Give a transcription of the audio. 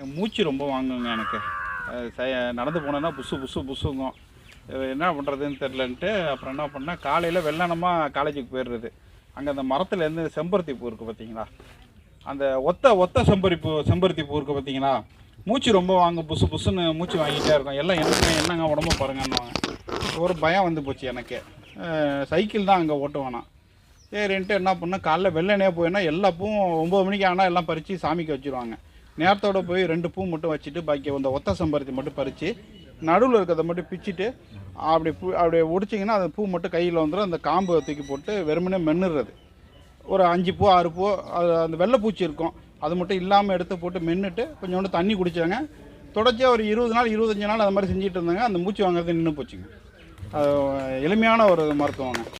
மூச்சு ரொம்ப வாங்குங்க எனக்கு. நடந்து போனேன்னா புசு புசு புசுங்கும். என்ன பண்ணுறதுன்னு தெரிலன்ட்டு அப்புறம் என்ன பண்ணேன், காலையில் வெள்ளனமாக காலேஜுக்கு போயிடுறது. அங்கே அந்த மரத்துலேருந்து செம்பருத்தி பூ இருக்குது பார்த்தீங்களா, அந்த ஒத்த செம்பருத்தி பூ இருக்குது பார்த்தீங்களா, மூச்சு ரொம்ப வாங்கும், புசு புசுன்னு மூச்சு வாங்கிட்டே இருக்கும். எல்லாம் என்னங்க உடம்பு பாருங்கன்னுவாங்க. ஒரு பயம் வந்து போச்சு எனக்கு. சைக்கிள் தான் அங்கே ஓட்டுவானா. சரின்ட்டு என்ன பண்ணேன், காலைல வெள்ளனே போயின்னா எல்லா பூவும் 9 மணிக்கு ஆனால் எல்லாம் பறித்து சாமிக்கு வச்சுருவாங்க. நேரத்தோடு போய் 2 பூ மட்டும் வச்சுட்டு பாக்கி அந்த ஒத்த செம்பருத்தி மட்டும் பறித்து நடுவில் இருக்கிறத மட்டும் பிச்சுட்டு அப்படி ஒடிச்சிங்கன்னா அந்த பூ மட்டும் கையில் வந்துடும். அந்த காம்பை தூக்கி போட்டு வெறுமனே மென்னுறது. ஒரு 5 பூ 6 பூ அது அந்த வெள்ளைப்பூச்சி இருக்கும், அது மட்டும் இல்லாமல் எடுத்து போட்டு மென்னுட்டு கொஞ்சோண்டு தண்ணி குடித்தாங்க. தொடர்ச்சியாக ஒரு 20 நாள் 25 நாள் அது மாதிரி செஞ்சுட்டு இருந்தாங்க. அந்த மூச்சு வாங்குறது நின்று போச்சுங்க. எளிமையான ஒரு மருத்துவங்க.